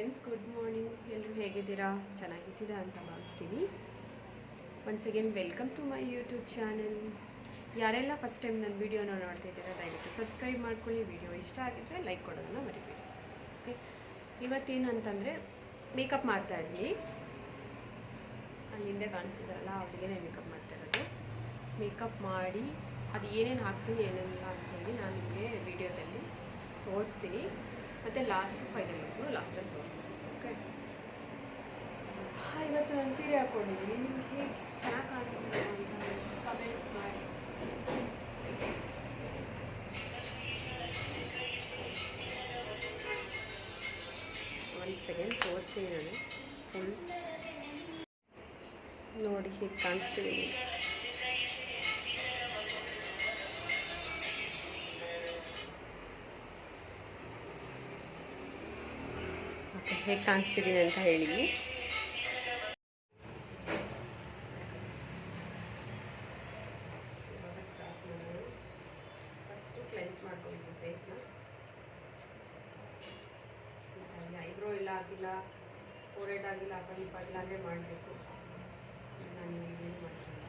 Friends, good morning. ಎಲ್ಲರೂ ಹೇಗಿದ್ದೀರಾ? ಚೆನ್ನಾಗಿದ್ದೀರಾ ಅಂತ ಭಾವಿಸ್ತೀನಿ. Once again welcome to my YouTube channel. ಯಾರೆಲ್ಲ ಫಸ್ಟ್ ಟೈಮ್ ನನ್ನ ವೀಡಿಯೋನ ನೋಡ್ತಿದ್ದೀರಾ ದಯವಿಟ್ಟು ಸಬ್ಸ್ಕ್ರೈಬ್ ಮಾಡ್ಕೊಳ್ಳಿ. ವಿಡಿಯೋ ಇಷ್ಟ ಆಗಿದ್ದರೆ ಲೈಕ್ ಕೊಡೋದನ್ನು ಮರಿಬೇಡಿ. ಓಕೆ, ಇವತ್ತೇನು ಅಂತಂದರೆ ಮೇಕಪ್ ಮಾಡ್ತಾಯಿದ್ದೀನಿ. ಅಲ್ಲಿ ಹಿಂದೆ ಕಾಣಿಸ್ತಿದ್ದಾರಲ್ಲ ಅವರಿಗೆ ಮೇಕಪ್ ಮಾಡ್ತಾ ಇರೋದು. ಮೇಕಪ್ ಮಾಡಿ ಅದು ಏನೇನು ಹಾಕ್ತೀನಿ ಏನೇನಿಲ್ಲ ಅಂಥೇಳಿ ನಾನು ನಿಮಗೆ ವೀಡಿಯೋದಲ್ಲಿ ತೋರಿಸ್ತೀನಿ. ಮತ್ತು ಫೈನಲ್ ಲಾಸ್ಟಲ್ಲಿ ತೋರಿಸ್ತೀನಿ. ಓಕೆ, ಇವತ್ತು ನಾನು ಸೀರೆ ಹಾಕ್ಕೊಂಡಿದ್ದೀನಿ. ನಿಮ್ಗೆ ಹೇಗೆ ಚೆನ್ನಾಗಿ ಕಾಣಿಸ್ತಿದೆ ಅಂತ ಕಮೆಂಟ್ ಮಾಡಿ. ಒಂದು ಸೆಕೆಂಡ್ ತೋರಿಸ್ತೀನಿ ನಾನು. ಫುಲ್ ನೋಡಿ ಹೇಗೆ ಕಾಣಿಸ್ತಿದ್ದೀನಿ. ಓಕೆ, ಹೇಗೆ ಕಾಣಿಸ್ತಿದ್ದೀನಿ ಅಂತ ಹೇಳಿ. ಫಸ್ಟು ಕ್ಲೆನ್ಸ್ ಮಾಡ್ಕೊಂಡಿದ್ದೀನಿ ಫೇಸ್ನ. ಐಬ್ರೋ ಇಲ್ಲ ಆಗಿಲ್ಲ, ಫೋರೆಡ್ ಆಗಿಲ್ಲ, ಅಪ್ಪ ಆಗಿಲ್ಲ ಅಂದರೆ ಮಾಡಬೇಕು. ನಾನು ಏನು ಮಾಡ್ತೀನಿ,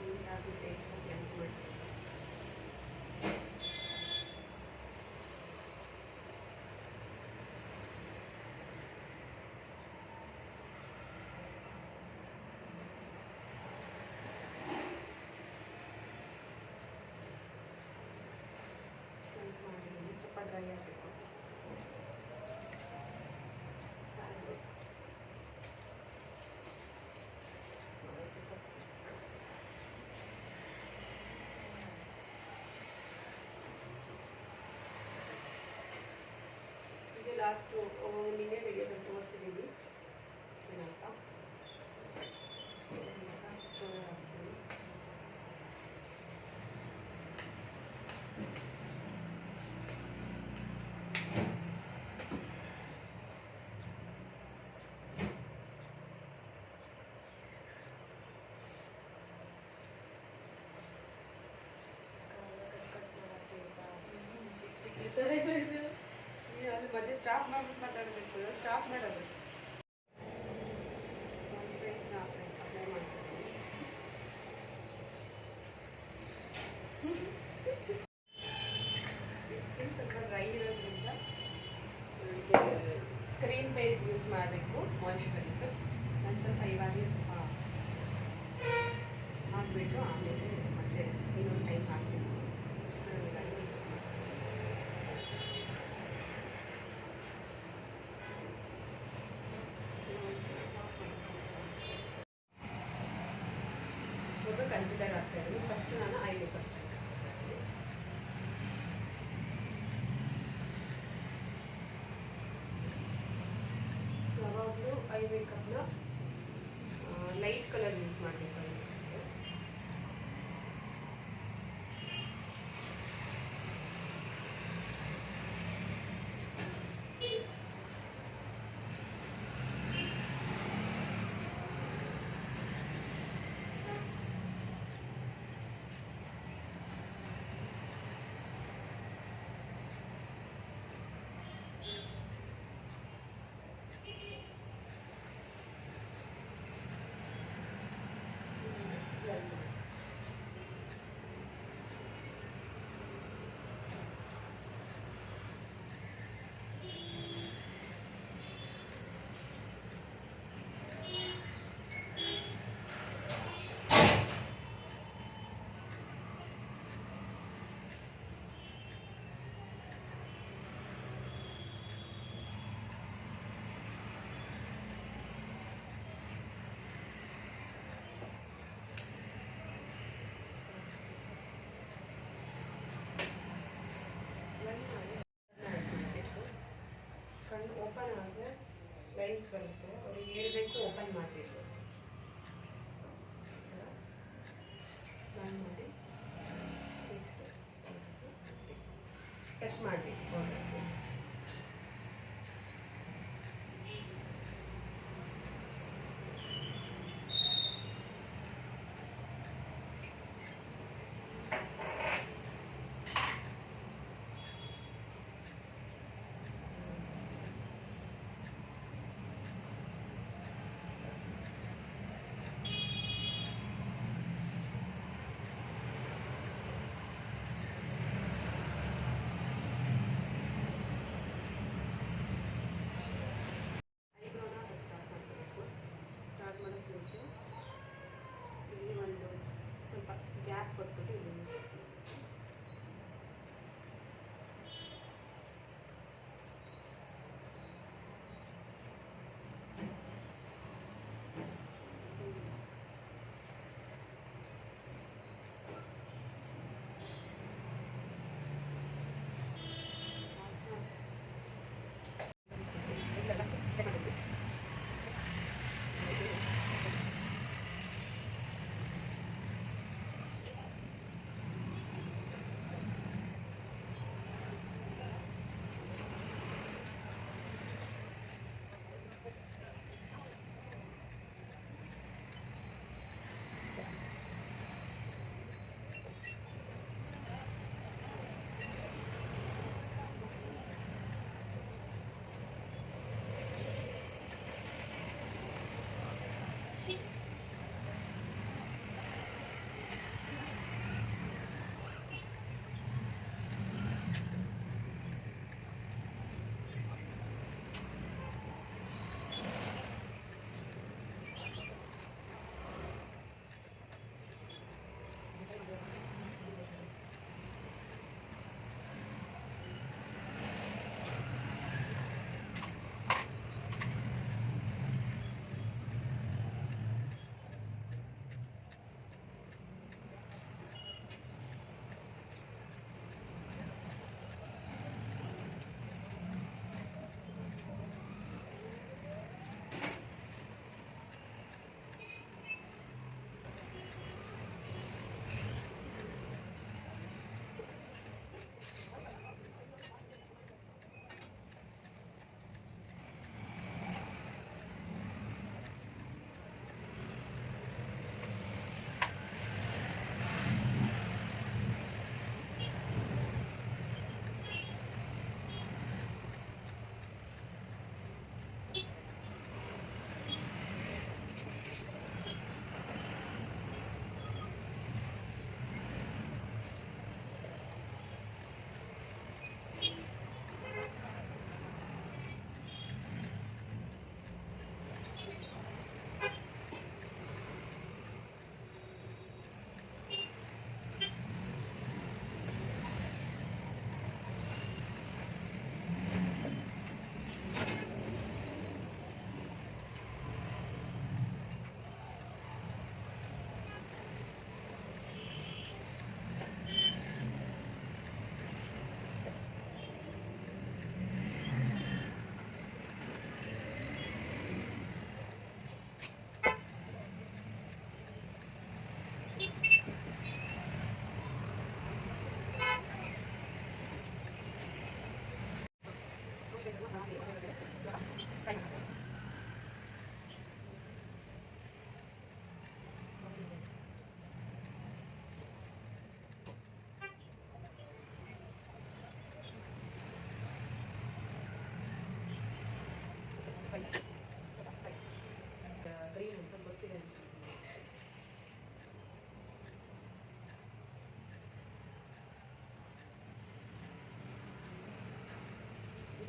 ನೀಟಾಗಿ ಫೇಸ್ನ ಕ್ಲೆನ್ಸ್ ಮಾಡ್ತೀನಿ. ಸ್ವಲ್ಪ ಡ್ರೈ ಆಗಬೇಕು. ಇದು ಲಾಸ್ಟು ನಿನ್ನೆ ವಿಡಿಯೋದಲ್ಲಿ ತೋರಿಸಿದ್ದೀನಿ ಏನಂತ. ಅದು ಮತ್ತೆ ಸ್ಟಾಪ್ ಮಾಡ್ಬಿಟ್ಟು ಮಾತಾಡಬೇಕು. ಸ್ಟಾಪ್ ಮಾಡೋದು ಅಪ್ಲೈ ಮಾಡ್ತೀನಿ. ಸ್ಕಿನ್ ಸ್ವಲ್ಪ ಡ್ರೈ ಇರೋದ್ರಿಂದ ಕ್ರೀಮ್ ಬೇಸ್ ಯೂಸ್ ಮಾಡಬೇಕು. ಮಾಯಿಶ್ಚರೈಸರ್ ನಾನು ಸ್ವಲ್ಪ ಇವಾಗಲೇ ಸ್ವಲ್ಪ ಹಾಕಬೇಕು. ಆಮೇಲೆ ಮತ್ತೆ ಇನ್ನೊಂದು ಟೈಮ್ ಹಾಕ್ತೀನಿ. ಕನ್ಸಿಡರ್ ಆಗ್ತಾ ಇದ್ದೀನಿ. ಫಸ್ಟ್ ನಾನು ಐ ಮೇಕಪ್ ಸ್ಟಾರ್ಟ್ ಮಾಡ್ತೀನಿ. ಯಾವಾಗಲೂ ಐ ಮೇಕಪ್ನ ಲೈಟ್ ಕಲರ್ ಯೂಸ್ ಮಾಡಬೇಕು. ಕಣ್ಣು ಓಪನ್ ಆದರೆ ಲೈನ್ಸ್ ಬರುತ್ತೆ. ಅವ್ರಿಗೆ ಹೇಳಬೇಕು ಓಪನ್ ಮಾಡಬೇಕು. ಪ್ಲಾನ್ ಮಾಡಿ ಸೆಟ್ ಮಾಡಬೇಕು.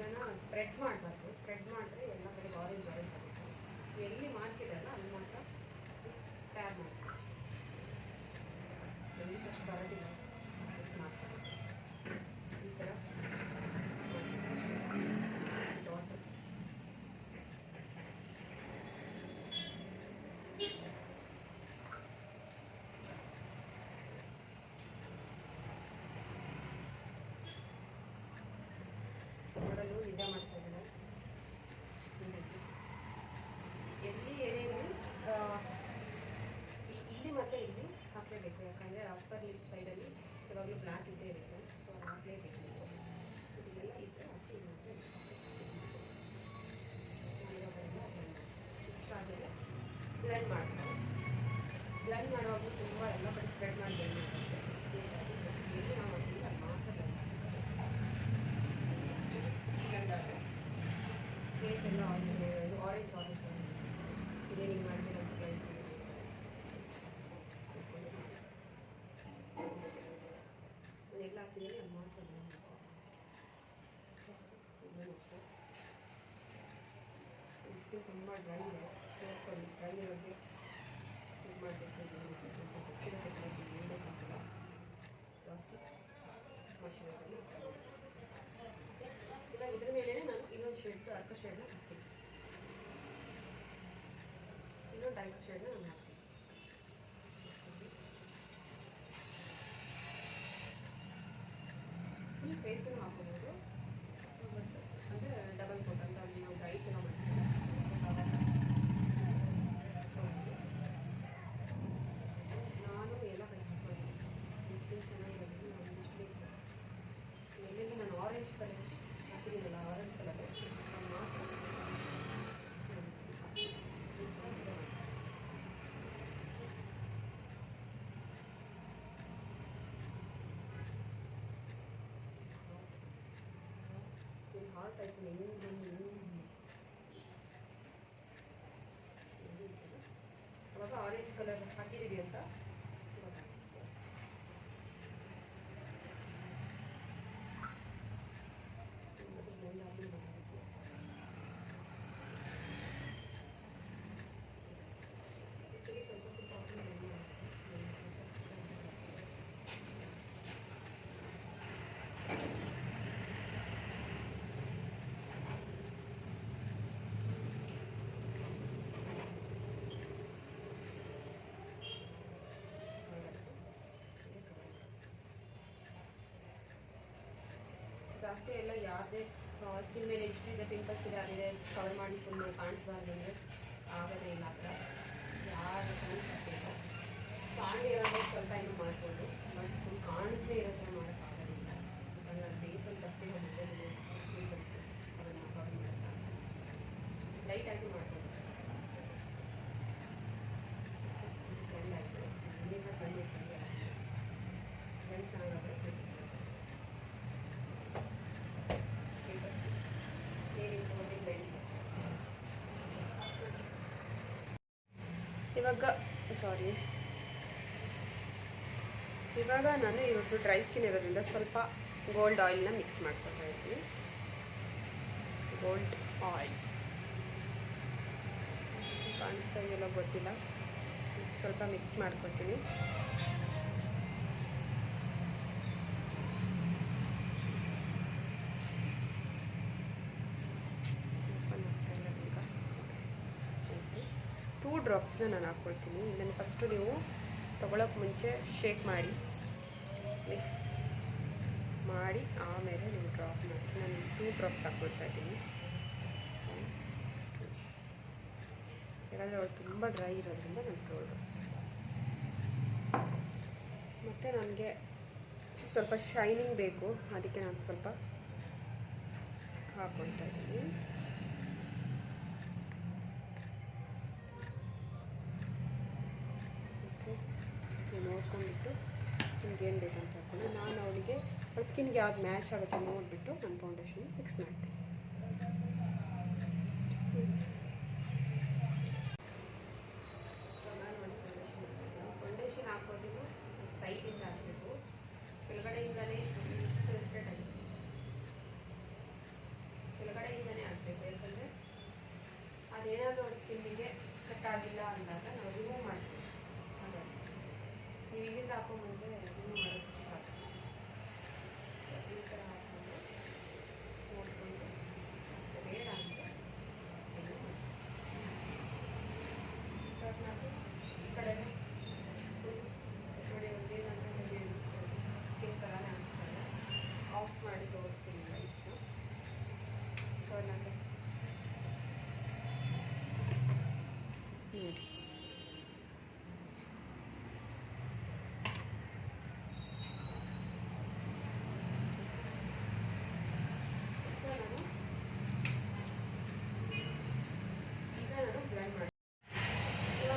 ಇದನ್ನು ಸ್ಪ್ರೆಡ್ ಮಾಡಬಾರ್ದು. ಸ್ಪ್ರೆಡ್ ಮಾಡಿದ್ರೆ ಎಲ್ಲ ಕಡೆ ಆರೆಂಜ್ ಆರೆಂಜ್ ಆಗುತ್ತೆ. ಎಲ್ಲಿ ಮಾಡ್ತಿರಲ್ಲ ಅಲ್ಲಿ ಮಾತ್ರ ಜಸ್ಟ್ ಟ್ಯಾಬ್ ಮಾಡ್ತೀವಿ. ಇಂಗ್ಲೀಷ್ ಅಷ್ಟು ಬರೋದಿಲ್ಲ, ಜಸ್ಟ್ ಮಾಡ್ತಾರೆ ಈ ಥರ ಡಾಟ್. ನೋಡಲು ನಿದ್ದೆ ಮಾಡ್ತಾ ಇದ್ದಾರೆ. ಎಲ್ಲಿ ಏನೇನು ಇಲ್ಲಿ ಮತ್ತು ಇಲ್ಲಿ ಹಾಕಲೇಬೇಕು, ಯಾಕಂದರೆ ಅಪ್ಪರ್ ಲಿಪ್ ಸೈಡಲ್ಲಿ ಯಾವಾಗಲೂ ಬ್ಲ್ಯಾಕ್ ಇದ್ದೇ ಇರುತ್ತೆ. ಸೊ ಅದು ಹಾಕಲೇಬೇಕು. ಇದೆಲ್ಲ ಈ ಥರ ಹಾಕಿ ಇಷ್ಟ ಆದಮೇಲೆ ಬ್ಲೆಂಡ್ ಮಾಡ್ತಾರೆ. ಬ್ಲೆಂಡ್ ಮಾಡುವಾಗ ತುಂಬ ಎಲ್ಲ ಕಡೆ ಸ್ಪ್ರೆಡ್ ಮಾಡಿ ಬ್ಲೆಂಡ್ ಮಾಡುತ್ತೆ. ಜಸ್ಟ್ ಎಲ್ಲಿ ನಾವು ಹಾಕಿದ್ರೆ ಅದು ಮಾತ್ರ ಬ್ಲೆಂಡ್ ಆದರೆ ಫೇಸ್ ಎಲ್ಲ ಇದು ಆರೆಂಜ್ ಆರೆಂಜ್ ಇದೇನು ಹಿಂಗೆ ಮಾಡ್ತೀರ ಅಂತ ಕೇಳ್ತೀನಿ. ನಾನು ಎಲ್ಲ ಹಾಕಿದ್ದೀನಿ, ಅದು ಮಾತ್ರ ಬ್ಲೆಂಡ್ ಅಷ್ಟೇ. ಸ್ಕಿನ್ ತುಂಬ ಡ್ರೈ ಇದೆ, ನೋಡ್ಕೊಳ್ಳಿ. ಡ್ರೈ ಇರೋಕ್ಕೆ ಇದು ಮಾಡಬೇಕು. ಏನಕ್ಕಾಗಲ್ಲ, ಜಾಸ್ತಿ ಮಾಯ್ಶ್ಚರೈಸರ್ ಇವಾಗ ಇದ್ರ ಮೇಲೆ ನಾನು ಇನ್ನೊಂದು ಶೇಡ್, ಡಾರ್ಕ್ ಶೇಡ್ನ ಹಾಕ್ತೀನಿ. ಇನ್ನೊಂದು ಡಾರ್ಕ್ ಶೇಡ್ನ ನಾನು ಹಾಕ್ತೀನಿ. ಫುಲ್ ಫೇಸನ್ನು ಹಾಕೋಬೋದು, ಬಟ್ ಅಂದರೆ ಡಬಲ್ ಕೋಟ್ ಅಂತ ಅಲ್ಲಿ ನಾವು ಬ್ರೈಟ್ ಎಲ್ಲ ಮಾಡ್ತೀವಿ. ನಾನು ಎಲ್ಲ ಕಡೆ ಹಾಕ್ಕೊಂಡಿದ್ದೀನಿ. ಸ್ಕಿನ್ ಚೆನ್ನಾಗಿರೋದು ನಾನು ಇಷ್ಟು ಬೇಕು. ಎಲ್ಲೆಲ್ಲಿ ನಾನು ಆರೆಂಜ್ ಕಲರ್ ಹಾಕಿದ್ದೀನಲ್ಲ, ಆರೆಂಜ್ ಕಲರ್ ಅದು ಮಾತ್ರ ಹಾರ್ಟ್ ಆಯ್ತು. ಅವಾಗ ಆರೆಂಜ್ ಕಲರ್ ಹಾಕಿದ್ದೀವಿ ಅಂತ ಗೊತ್ತಾಗುತ್ತೆ. ಬ್ಲೆಂಡ್ ಆಗಿ ಗೊತ್ತಾಗುತ್ತೆ. ಸ್ವಲ್ಪ ಸ್ವಲ್ಪ ಹಾಕಿ ಜಾಸ್ತಿ ಎಲ್ಲ ಯಾರದೇ ಸ್ಕಿನ್ ಮೇಲೆ ಎಷ್ಟು ಇದೆ, ಪಿಂಪಲ್ಸ್ ಇದೆ, ಅದಿದೆ ಕವರ್ ಮಾಡಿ ಫುಲ್ಲು ಕಾಣಿಸ್ಬಾರ್ದು ಅಂದರೆ ಆಗೋದೇ ಇಲ್ಲ. ಆ ಥರ ಯಾರು ಕಾಣಿಸ್ತಿಲ್ಲ. ಕಾಣಿರೋದೇ ಸ್ವಲ್ಪ ಏನು ಮಾಡ್ಬೋದು, ಬಟ್ ಫುಲ್ ಕಾಣಿಸದೇ ಇರೋ ಥರ ಮಾಡೋಕ್ಕಾಗೋದಿಲ್ಲ. ಯಾಕಂದರೆ ಅದು ಬೇಸಲ್ಲಿ ಬರ್ತಿರೋ ಮತ್ತೆ ಪಿಂಪಲ್ಸ್ ಅದನ್ನು ಕವರ್ ಮಾಡೋಕ್ಕೆ ಲೈಟಾಗಿ ಮಾಡ್ಬೋದು. ಬ್ಲೆಂಡ್ ಆಯಿತು. ಇನ್ನೇನು ಬ್ಲೆಂಡ್ ಇರ್ತದೆ, ಬ್ಲೆಂಡ್ ಚೆನ್ನಾಗಾದರೆ ಇವಾಗ ನಾನು ಇವತ್ತು ಡ್ರೈ ಸ್ಕಿನ್ ಇರೋದ್ರಿಂದ ಸ್ವಲ್ಪ ಗೋಲ್ಡ್ ಆಯಿಲ್ನ ಮಿಕ್ಸ್ ಮಾಡ್ಕೊತಾ ಇದ್ದೀನಿ. ಗೋಲ್ಡ್ ಆಯಿಲ್ ಕಾಣಿಸ್ತಾ ಇದೆಯಲ್ಲ ಗೊತ್ತಿಲ್ಲ, ಸ್ವಲ್ಪ ಮಿಕ್ಸ್ ಮಾಡ್ಕೊತೀನಿ. ಡ್ರಾಪ್ಸ್ನ ನಾನು ಹಾಕ್ಕೊಳ್ತೀನಿ. ಇದನ್ನು ಫಸ್ಟು ನೀವು ತೊಗೊಳಕ್ಕೆ ಮುಂಚೆ ಶೇಕ್ ಮಾಡಿ ಮಿಕ್ಸ್ ಮಾಡಿ ಆಮೇಲೆ ನೀವು ಡ್ರಾಪ್ ಮಾಡಿ. ನಾನು 2 ಡ್ರಾಪ್ಸ್ ಹಾಕ್ಕೊಳ್ತಾ ಇದ್ದೀನಿ. ಯಾಕಂದರೆ ಅವಳು ತುಂಬ ಡ್ರೈ ಇರೋದ್ರಿಂದ ನಾನು 2 ಡ್ರಾಪ್ಸ್. ಮತ್ತು ನನಗೆ ಸ್ವಲ್ಪ ಶೈನಿಂಗ್ ಬೇಕು, ಅದಕ್ಕೆ ನಾನು ಸ್ವಲ್ಪ ಹಾಕ್ಕೊಳ್ತಾ ಇದ್ದೀನಿ. ನೋಡ್ಕೊಂಡ್ಬಿಟ್ಟು ನಿಮ್ಗೇನು ಬೇಕಂತ ಹಾಕ್ಕೊಂಡು ನಾನು ಅವಳಿಗೆ ಅವ್ಳ ಸ್ಕಿನ್ಗೆ ಯಾವ್ದು ಮ್ಯಾಚ್ ಆಗುತ್ತೆ ನೋಡಿಬಿಟ್ಟು ನಾನು ಫೌಂಡೇಶನ್ ಮಿಕ್ಸ್ ಮಾಡ್ತೀನಿ. ಫೌಂಡೇಶನ್ ಹಾಕೋದು ಸೈಡಿಂದ ಹಾಕಬೇಕು, ಕೆಳಗಡೆಯಿಂದಲೇ ಸ್ಟಾರ್ಟ್ ಆಗಿದೆ. ಅದೇನಾದರೂ ಅವ್ರ ಸ್ಕಿನ್ನಿಗೆ ಸೆಟ್ ಆಗಿಲ್ಲ ಅಂದಾಗ ನಾವು ರಿಮೂವ್ ಮಾಡ್ತೀವಿ. ಹಾಗಾಗಿ ನೀವು ಇಲ್ಲಿಂದ ಹಾಕೊಂಡ್ಬಂದರೆ ರಿಮೂವ್ ಮಾಡೋಕ್ಕೆ ಸ್ಟಾರ್ಟ್. ಸೊ ಈ ಥರ ಹಾಕ್ಕೊಂಡು ನೋಡಿಕೊಂಡು ಬೇಡ ಅಂದರೆ ಈ ಕಡೆ ನೋಡಿ ಒಂದೇನಂದ್ರೆ ನಿಮಗೆ ಸ್ಕಿನ್ ಥರನೇ ಅನಿಸ್ತಾರೆ. ಆಫ್ ಮಾಡಿ ತೋರಿಸ್ತೀನಿ ಲೈಟ್ನ.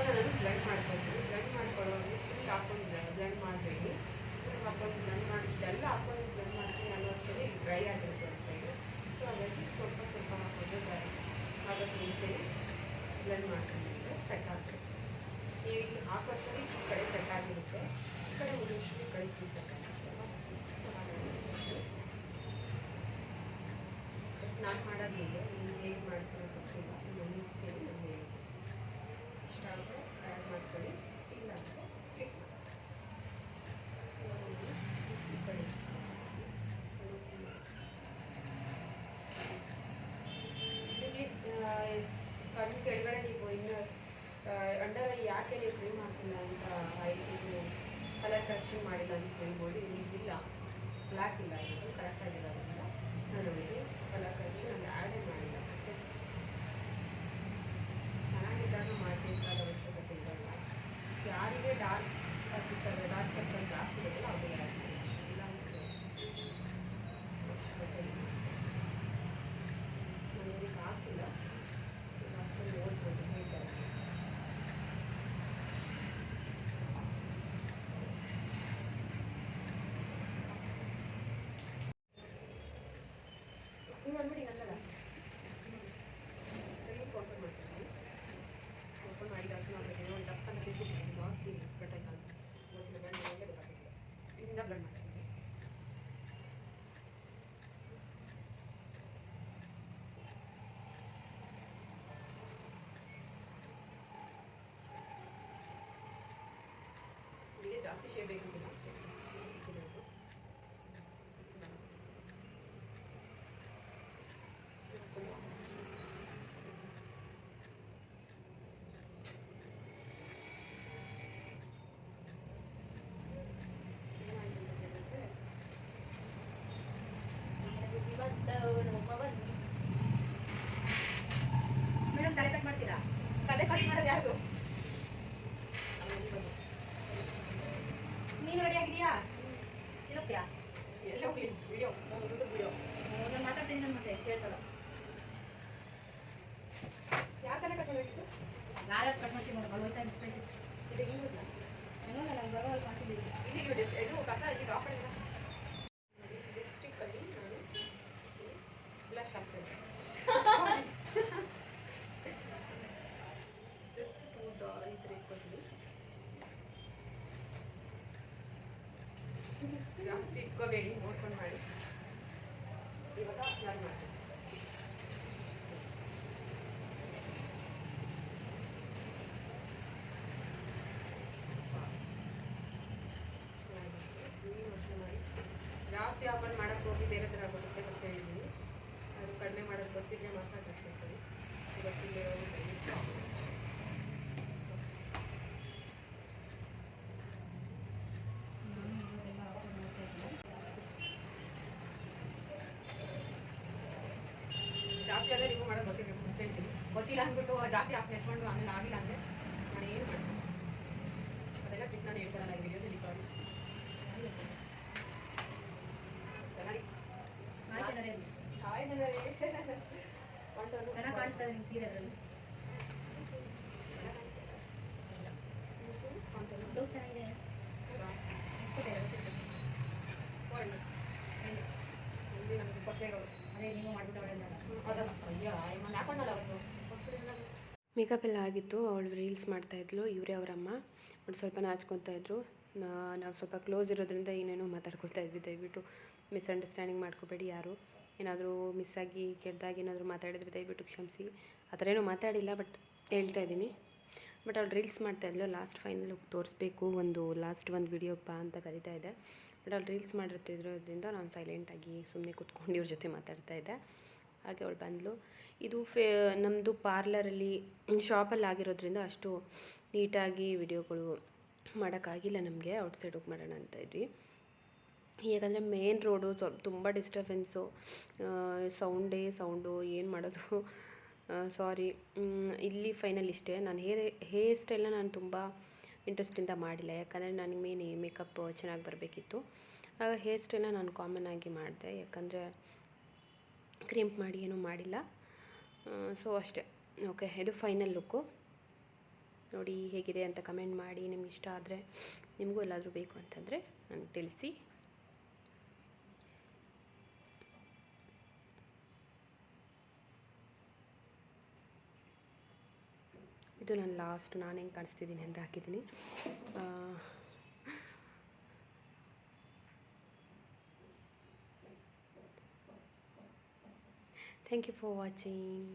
ನೋಡಿ ಬ್ಲೆಂಡ್ ಮಾಡ್ಕೊಳ್ತೀನಿ. ಬ್ಲೆಂಡ್ ಮಾಡ್ಕೊಳ್ಳೋದು ಫುಲ್ ಹಾಕೊಂಡಿದ್ದಾರೆ, ಬ್ಲೆಂಡ್ ಮಾಡಬೇಡಿ. ಫುಲ್ ಹಾಕೊಂಡು ಬ್ಲೆಂಡ್ ಮಾಡಿ ಇದೆಲ್ಲ ಹಾಕೊಂಡು ಬ್ಲೆಂಡ್ ಮಾಡ್ತೀನಿ ಅನ್ನೋಷ್ಟೇ ಡ್ರೈ ಆಗಿರುತ್ತೆ ಒಂದು ಸೈಡು. ಸೊ ಹಾಗಾಗಿ ಸ್ವಲ್ಪ ಸ್ವಲ್ಪ ಹಾಕೊಂಡು ಡ್ರೈ ಆಗೋಕ್ಕೆ ಮುಂಚೆನೇ ಬ್ಲೆಂಡ್ ಮಾಡ್ಕೊಂಡಿದ್ರೆ ಸೆಟ್ ಆಗಿರುತ್ತೆ. ನೀವು ಇಲ್ಲಿ ಹಾಕೋಷ್ಟೇ ಈ ಕಡೆ ಸೆಟ್ ಆಗಿರುತ್ತೆ, ಈ ಕಡೆ ಒಂದಷ್ಟು ಈ ಕಡೆ ಫುಲ್ ಸೆಟ್ ಆಗಿರುತ್ತೆ. ಸೊ ಹಾಗಾಗಿ ನಾನು ಮಾಡೋದು ಹೀಗೆ, ನೀವು ಹೇಗೆ ಮಾಡ್ತೀರೋ ಗೊತ್ತಿಲ್ಲ, ನಾನು ಕೇಳಿ ನಾನು ಹೇಳಿ ಇಷ್ಟ ಆದರೆ ಆ್ಯಡ್ ಮಾಡ್ಕೊಳ್ಳಿ, ಇಲ್ಲ ಅಂದರೆ ಸ್ಕಿಪ್ ಮಾಡಿ. ಈ ಕಡೆ ನಿಮಗೆ ಕಣ್ಣು ಕೆಳಗಡೆ ನೀವು ಇನ್ನು ಅಂಡರ್ ಐ ಯಾಕೆ ನೀವು ಕ್ರೀಮ್ ಹಾಕಿಲ್ಲ ಅಂತ ಇದು ಕಲರ್ ಕರೆಕ್ಷನ್ ಮಾಡಿಲ್ಲ ಅಂತ ಹೇಳ್ಬೋದು. ಇಲ್ಲಿಲ್ಲ, ಬ್ಲ್ಯಾಕ್ ಇಲ್ಲ, ಇದು ಕರೆಕ್ಟಾಗಿರೋದ್ರಿಂದ ನಾನು ಅವರಿಗೆ ಕಲರ್ ಕರೆಕ್ಷನ್ ಅಲ್ಲಿ ಆ್ಯಡೇ ಮಾಡಿಲ್ಲ. ಚೆನ್ನಾಗಿದ್ದಾಗ ಮಾಡಬೇಕಾದ ಅವಶ್ಯಕತೆ ಇರಲ್ಲ. ಯಾರಿಗೆ ಡಾರ್ಕ್ ಡಾರ್ಕ್ ಸರ್ಕಲ್ ಜಾಸ್ತಿ ಇರೋದಿಲ್ಲ ಅವ್ರಿಗೆ ಆ್ಯಡ್ ಮಾಡಿ, ಇಲ್ಲ ಅಂದರೆ ಅವಶ್ಯಕತೆ ಇಲ್ಲ. ನಾನು ಇದಕ್ಕೆ ಹಾಕಿಲ್ಲ, ಲಾಸ್ಟಲ್ಲಿ ನೋಡ್ಬೋದು ಹೇಳ್ತಾರೆ. ನೀವು ಅಂದ್ಬಿಡಿ ನನ್ನಲ್ಲ ಓಪನ್ ಮಾಡ್ತೀನಿ. ಓಪನ್ ಮಾಡಿದಾಗ ನಾವು ಒಂದು ಟಪ್ಪನ್ನು ತೆಗೆದುಬಿಟ್ಟು ಜಾಸ್ತಿ ಸ್ಪ್ರೆಡ್ ಆಯ್ತು ಅಂತ ಬಸ್ಸಿನ ಬ್ರ್ಯಾಂಡ್ ಒಳ್ಳೆ ಗೊತ್ತಾಗ್ತಿಲ್ಲ. ಇದರಿಂದ ಬ್ಲೆಂಡ್ ಮಾಡ್ತೀನಿ. ನಿಮಗೆ ಜಾಸ್ತಿ ಶೇಡ್ ಬೇಕಂತಿಲ್ಲ, ಚಿಕ್ಕದಾಯಿತು. ಮೇಡಮ್ ತಲೆ ಕಟ್ ಮಾಡ್ತೀರಾ? ತಲೆ ಕಟ್ ಮಾಡೋದು ಯಾರು? ನೀನು ರೆಡಿ ಆಗಿದೆಯಾ? ಇಲ್ಲಪ್ಪ್ಯಾ ಎಲ್ಲ ಹೋಗ್ಲಿ ವಿಡಿಯೋ ವಿಡಿಯೋ ನಾನು ಮಾತಾಡ್ತೀನಿ. ನನ್ನ ಮತ್ತೆ ಕೇಳಿಸಲ್ಲ. ಯಾರು ತಲೆ ಕಟ್ ಮಾಡಬೇಕಿತ್ತು? ಯಾರು ಕಟ್ ಮಾಡ್ತೀನಿ ನೋಡಿ, ಹೋಯ್ತಾ ಇಷ್ಟ ಆಯ್ತು. ಇದು ಹಿಂಗೆ ಹೆಂಗ ನಾನು ಬರೋ ಮಾಡ್ತಿದ್ದೀನಿ. ಇಲ್ಲಿ ಇದು ಕಸ ಇಲ್ಲಿ ಆಫ್ ಮಾಡಿಲ್ಲ. ಲಿಪ್ಸ್ಟಿಕ್ಕಲ್ಲಿ ನಾನು ಬ್ಲಷ್ ಹಾಕ್ತೇನೆ. ಜಸ್ಟ್ ಈ ಥರ ಇಟ್ಕೊತೀನಿ. ಜಾಸ್ತಿ ಇಟ್ಕೋಬೇಡಿ, ನೋಡ್ಕೊಂಡು ಮಾಡಿ. ಇವಾಗ ಬ್ಲೆಂಡ್ ಮಾಡ್ತೀನಿ. ಜಾಸ್ತಿ ಹಾಕೊಂಡು ಮಾಡೋಕ್ಕೆ ಹೋಗಿ ಬೇರೆ ಥರ ಬರುತ್ತೆ ಅಂತ ಹೇಳಿದ್ದೀನಿ. ಅದು ಕಡಿಮೆ ಮಾಡೋದು ಗೊತ್ತಿದ್ರೆ ಮಾತ್ರ ಕಷ್ಟಪಡಿ, ಗೊತ್ತಿಲ್ಲದೆ ಇರೋದು ಜಾಸ್ತಿ ಆದರೆ ರಿಮೂವ್ ಮಾಡೋದು ಗೊತ್ತಿರಬೇಕು ಅಷ್ಟೇ ಹೇಳ್ತೀನಿ. ಗೊತ್ತಿಲ್ಲ ಅಂದ್ಬಿಟ್ಟು ಜಾಸ್ತಿ ಹಾಕಿ ನೆಟ್ಕೊಂಡು ಆಮೇಲೆ ಆಗಿಲ್ಲ ಅಂದರೆ ನಾನು ಏನು ಮಾಡ್ತೀನಿ ಅದೆಲ್ಲ ಟ್ರಿಕ್ ನಾನು ಹೇಳ್ಕೊಡಲ್ಲ ಈ ವಿಡಿಯೋದಲ್ಲಿ. ಸಾರಿ. ಚೆನ್ನಾಗಿ ಕಾಣಿಸ್ತಾ ಇದೆ ನಿಮ್ಮ ಸೀರೆ ಅದರಲ್ಲಿ. ಬ್ಲೌಸ್ ಚೆನ್ನಾಗಿದೆ. ಅದೇ ನೀವು ಮಾಡಿಬಿಟ್ಟು ಅದಲ್ಲ ಅಯ್ಯೋ ನಾನು ಹಾಕೊಂಡಲ್ಲ ಅವತ್ತು ಮೇಕಪ್ ಎಲ್ಲ ಆಗಿತ್ತು. ಅವಳು ರೀಲ್ಸ್ ಮಾಡ್ತಾಯಿದ್ಲು, ಇವರೇ ಅವರಮ್ಮ. ಅವ್ರು ಸ್ವಲ್ಪ ನಾಚ್ಕೊತಾ ಇದ್ರು. ನಾವು ಸ್ವಲ್ಪ ಕ್ಲೋಸ್ ಇರೋದ್ರಿಂದ ಏನೇನೋ ಮಾತಾಡ್ಕೊತಾ ಇದ್ವಿ. ದಯವಿಟ್ಟು ಮಿಸ್ಅಂಡರ್ಸ್ಟ್ಯಾಂಡಿಂಗ್ ಮಾಡ್ಕೋಬೇಡಿ ಯಾರು. ಏನಾದರೂ ಮಿಸ್ಸಾಗಿ ಕೆಟ್ಟದಾಗಿ ಏನಾದರೂ ಮಾತಾಡಿದರೆ ದಯವಿಟ್ಟು ಕ್ಷಮಿಸಿ. ಆ ಥರ ಏನೂ ಮಾತಾಡಿಲ್ಲ, ಬಟ್ ಹೇಳ್ತಾ ಇದ್ದೀನಿ. ಬಟ್ ಅವ್ಳು ರೀಲ್ಸ್ ಮಾಡ್ತಾಯಿದ್ಲು, ಲಾಸ್ಟ್ ಫೈನಲ್ ಲುಕ್ ತೋರಿಸ್ಬೇಕು, ಲಾಸ್ಟ್ ಒಂದು ವೀಡಿಯೋಗೆ ಬಾ ಅಂತ ಕರಿತಾ ಇದೆ. ಬಟ್ ಅವ್ಳು ರೀಲ್ಸ್ ಮಾಡಿರ್ತಿದ್ರೋದ್ರಿಂದ ನಾನು ಸೈಲೆಂಟಾಗಿ ಸುಮ್ಮನೆ ಕೂತ್ಕೊಂಡು ಇವ್ರ ಜೊತೆ ಮಾತಾಡ್ತಾ ಇದ್ದೆ. ಹಾಗೆ ಅವಳು ಬಂದಳು. ಇದು ನಮ್ಮದು ಪಾರ್ಲರಲ್ಲಿ ಶಾಪಲ್ಲಿ ಆಗಿರೋದ್ರಿಂದ ಅಷ್ಟು ನೀಟಾಗಿ ವಿಡಿಯೋಗಳು ಮಾಡೋಕ್ಕಾಗಿಲ್ಲ ನಮಗೆ. ಔಟ್ಸೈಡ್ ಹೋಗಿ ಮಾಡೋಣ ಅಂತ ಇದ್ವಿ. ಯಾಕಂದರೆ ಮೇನ್ ರೋಡು ತುಂಬ ಡಿಸ್ಟರ್ಬೆನ್ಸು, ಸೌಂಡು, ಏನು ಮಾಡೋದು. ಸಾರಿ. ಇಲ್ಲಿ ಫೈನಲ್ ಇಷ್ಟೇ. ನಾನು ಹೇರ್ ಸ್ಟೈಲ್ನ ನಾನು ತುಂಬ ಇಂಟ್ರೆಸ್ಟಿಂದ ಮಾಡಿಲ್ಲ, ಯಾಕಂದರೆ ನನಗೆ ಮೇನ್ ಮೇಕಪ್ ಚೆನ್ನಾಗಿ ಬರಬೇಕಿತ್ತು. ಆಗ ಹೇರ್ ಸ್ಟೈಲ್ನ ನಾನು ಕಾಮನ್ ಆಗಿ ಮಾಡಿದೆ, ಯಾಕಂದರೆ ಕ್ರಿಂಪ್ ಮಾಡಿ ಏನೂ ಮಾಡಿಲ್ಲ. ಸೊ ಅಷ್ಟೇ. ಓಕೆ, ಇದು ಫೈನಲ್ ಲುಕ್ಕು. ನೋಡಿ ಹೇಗಿದೆ ಅಂತ ಕಮೆಂಟ್ ಮಾಡಿ. ನಿಮ್ಗೆ ಇಷ್ಟ ಆದರೆ, ನಿಮಗೂ ಎಲ್ಲಾದರೂ ಬೇಕು ಅಂತಂದರೆ ನನಗೆ ತಿಳಿಸಿ. ಇದು ನಾನು ಲಾಸ್ಟ್ ನಾನು ಹೆಂಗೆ ಕಾಣಿಸ್ತಿದ್ದೀನಿ ಅಂತ ಹಾಕಿದ್ದೀನಿ. Thank you for watching.